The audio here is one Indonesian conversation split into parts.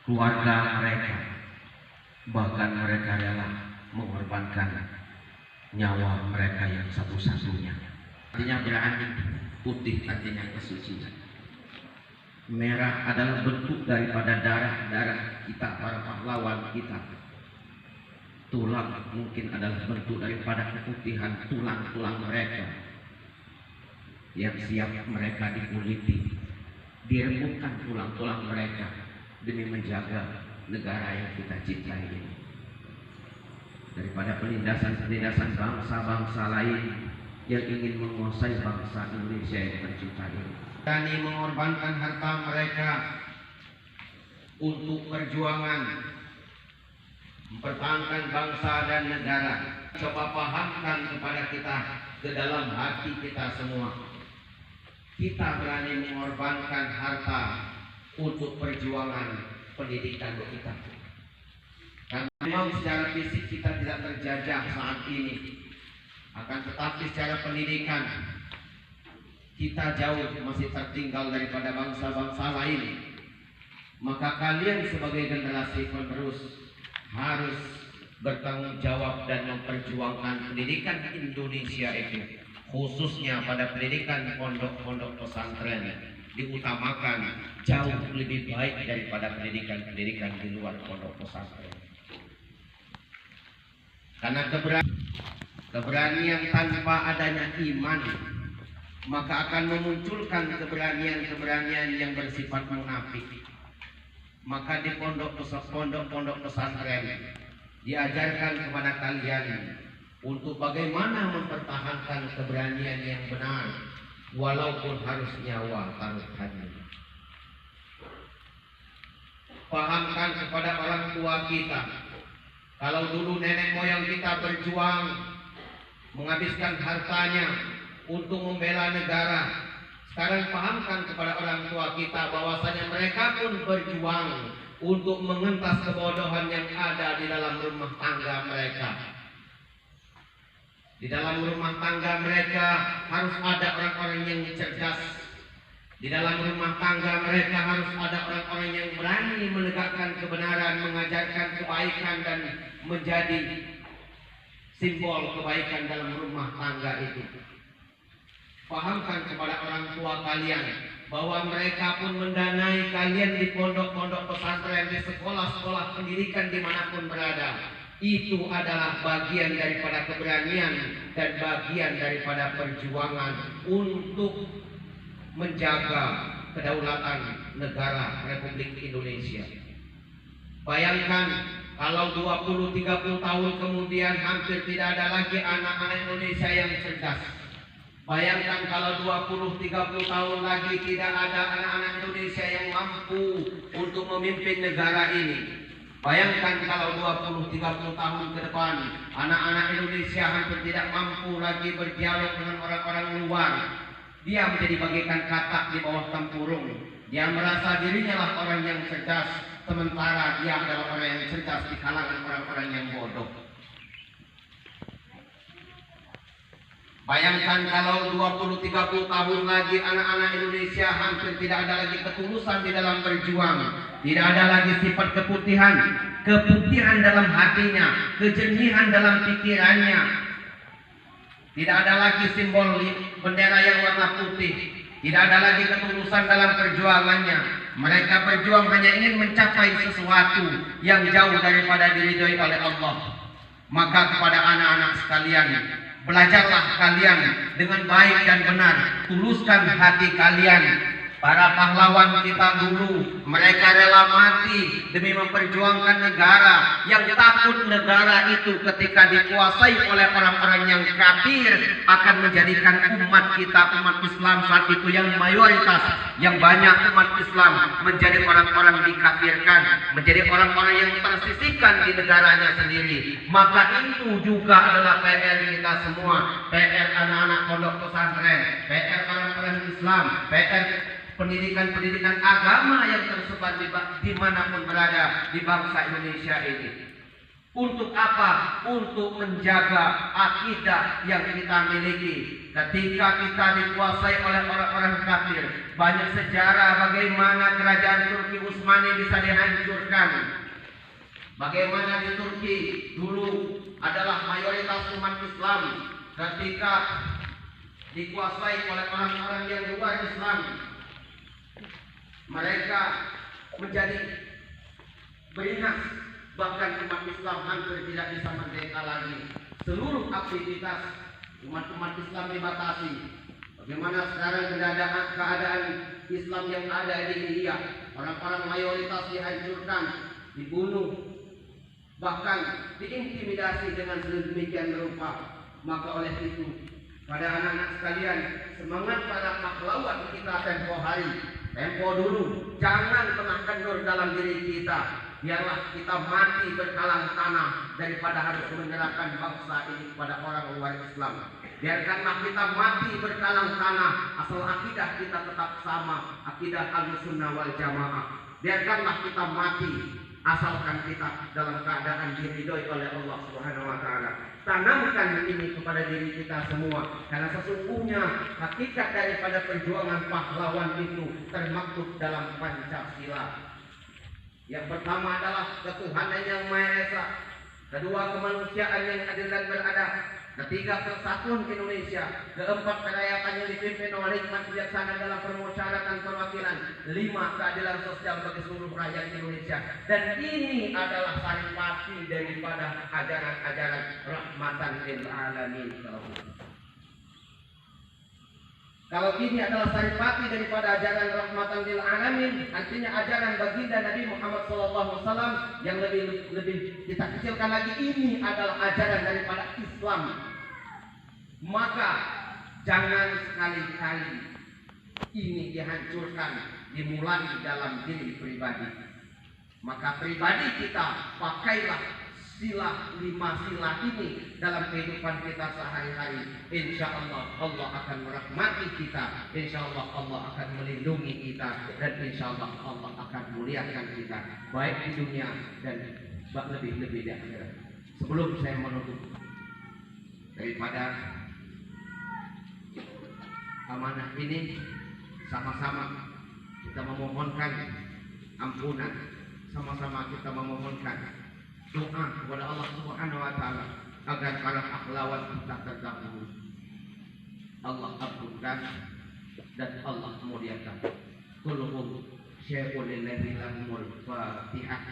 keluarga mereka, bahkan mereka rela mengorbankan nyawa mereka yang satu-satunya. Artinya berani, putih artinya kesucian. Merah adalah bentuk daripada darah kita, para pahlawan kita. Tulang mungkin adalah bentuk daripada keputihan tulang-tulang mereka yang siap mereka dikuliti, direbutkan tulang-tulang mereka demi menjaga negara yang kita cintai ini daripada penindasan-penindasan bangsa-bangsa lain yang ingin menguasai bangsa Indonesia yang tercinta ini. Berani mengorbankan harta mereka untuk perjuangan mempertahankan bangsa dan negara. Coba pahamkan kepada kita ke dalam hati kita semua. Kita berani mengorbankan harta untuk perjuangan pendidikan kita. Karena memang secara fisik kita tidak terjajah saat ini, akan tetapi secara pendidikan kita jauh masih tertinggal daripada bangsa-bangsa lain. Maka kalian sebagai generasi penerus harus bertanggung jawab dan memperjuangkan pendidikan Indonesia itu, khususnya pada pendidikan pondok-pondok pesantren, diutamakan jauh lebih baik daripada pendidikan-pendidikan di luar pondok pesantren. Karena keberanian tanpa adanya iman, maka akan memunculkan keberanian-keberanian yang bersifat munafik. Maka di pondok-pondok pesantren diajarkan kepada kalian untuk bagaimana mempertahankan keberanian yang benar, walaupun harus nyawa taruhannya. Pahamkan kepada orang tua kita, kalau dulu nenek moyang kita berjuang menghabiskan hartanya untuk membela negara, sekarang pahamkan kepada orang tua kita bahwasanya mereka pun berjuang untuk mengentas kebodohan yang ada di dalam rumah tangga mereka. Di dalam rumah tangga mereka harus ada orang-orang yang cerdas. Di dalam rumah tangga mereka harus ada orang-orang yang berani menegakkan kebenaran, mengajarkan kebaikan dan menjadi simbol kebaikan dalam rumah tangga itu. Pahamkan kepada orang tua kalian bahwa mereka pun mendanai kalian di pondok-pondok pesantren, di sekolah-sekolah pendidikan dimanapun berada. Itu adalah bagian daripada keberanian dan bagian daripada perjuangan untuk menjaga kedaulatan negara Republik Indonesia. Bayangkan kalau 20-30 tahun kemudian hampir tidak ada lagi anak-anak Indonesia yang cerdas. Bayangkan kalau 20-30 tahun lagi tidak ada anak-anak Indonesia yang mampu untuk memimpin negara ini. Bayangkan kalau 20-30 tahun ke depan anak-anak Indonesia hampir tidak mampu lagi berdialog dengan orang-orang luar. Dia menjadi bagaikan katak di bawah tempurung. Dia merasa dirinya lah orang yang cerdas, sementara dia adalah orang yang cerdas di kalangan orang-orang yang bodoh. Bayangkan kalau 20-30 tahun lagi anak-anak Indonesia hampir tidak ada lagi ketulusan di dalam berjuang. Tidak ada lagi sifat keputihan dalam hatinya, kejernihan dalam pikirannya. Tidak ada lagi simbol bendera yang warna putih. Tidak ada lagi ketulusan dalam perjuangannya. Mereka berjuang hanya ingin mencapai sesuatu yang jauh daripada diridhoi oleh Allah. Maka kepada anak-anak sekalian, belajarlah kalian dengan baik dan benar, tuluskan hati kalian. Para pahlawan kita dulu, mereka rela mati demi memperjuangkan negara. Yang takut negara itu ketika dikuasai oleh orang-orang yang kafir akan menjadikan umat kita, umat Islam saat itu yang mayoritas, yang banyak umat Islam menjadi orang-orang dikafirkan, menjadi orang-orang yang tersisihkan di negaranya sendiri. Maka itu juga adalah PR kita semua, PR anak-anak pondok pesantren, PR orang-orang Islam, PR pendidikan-pendidikan agama yang tersebar dimanapun berada di bangsa Indonesia ini. Untuk apa? Untuk menjaga akidah yang kita miliki. Ketika kita dikuasai oleh orang-orang kafir, banyak sejarah bagaimana kerajaan Turki Utsmani bisa dihancurkan. Bagaimana di Turki dulu adalah mayoritas umat Islam, ketika dikuasai oleh orang-orang yang luar Islam, mereka menjadi beringas. Bahkan umat Islam hampir tidak bisa merdeka lagi. Seluruh aktivitas umat-umat Islam dibatasi. Bagaimana sekarang keadaan Islam yang ada di India, orang-orang mayoritas dihancurkan, dibunuh, bahkan diintimidasi dengan sedemikian rupa. Maka oleh itu, pada anak-anak sekalian, semangat pada pahlawan kita tempo hari, tempo dulu, jangan pernah kendur dalam diri kita. Biarlah kita mati berkalang tanah daripada harus menyerahkan bangsa ini kepada orang luar Islam. Biarkanlah kita mati berkalang tanah asal akidah kita tetap sama, akidah Ahlussunnah wal Jamaah. Biarkanlah kita mati asalkan kita dalam keadaan diridhoi oleh Allah Subhanahu wa taala. Tanamkan ini kepada diri kita semua, karena sesungguhnya hakikat daripada perjuangan pahlawan itu termaktub dalam Pancasila. Yang pertama adalah ketuhanan yang Maha Esa, kedua kemanusiaan yang adil dan beradab, ketiga persatuan Indonesia, keempat kerakyatan yang dipimpin oleh hikmat bijaksana dalam permusyawaratan perwakilan, lima keadilan sosial bagi seluruh rakyat Indonesia. Dan ini adalah saripati daripada ajaran-ajaran rahmatan lil alamin. Kalau ini adalah saripati daripada ajaran rahmatan lil alamin, artinya ajaran baginda Nabi Muhammad SAW yang lebih kita kecilkan lagi, ini adalah ajaran daripada Islam. Maka jangan sekali-kali ini dihancurkan, dimulai dalam diri pribadi. Maka pribadi kita pakailah sila 5 sila ini dalam kehidupan kita sehari-hari. Insya Allah Allah akan merahmati kita, insya Allah Allah akan melindungi kita, dan insya Allah Allah akan muliakan kita baik di dunia dan lebih-lebih di akhirat. Sebelum saya menutup, daripada amanah ini, sama-sama kita memohonkan ampunan, sama-sama kita memohonkan doa kepada Allah Subhanahu wa taala agar para pahlawan kita terdahulu Allah ampunkan dan Allah muliakan. Kulluhum syai'un lillahi lahumul fatihah.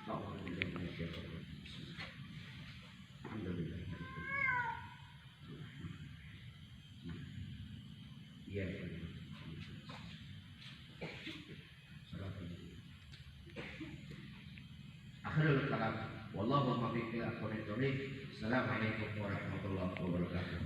Alhamdulillah. Ya. Akhirul kalam. Wallahu muwaffiq ila aqwamit thoriq. Assalamualaikum warahmatullahi wabarakatuh.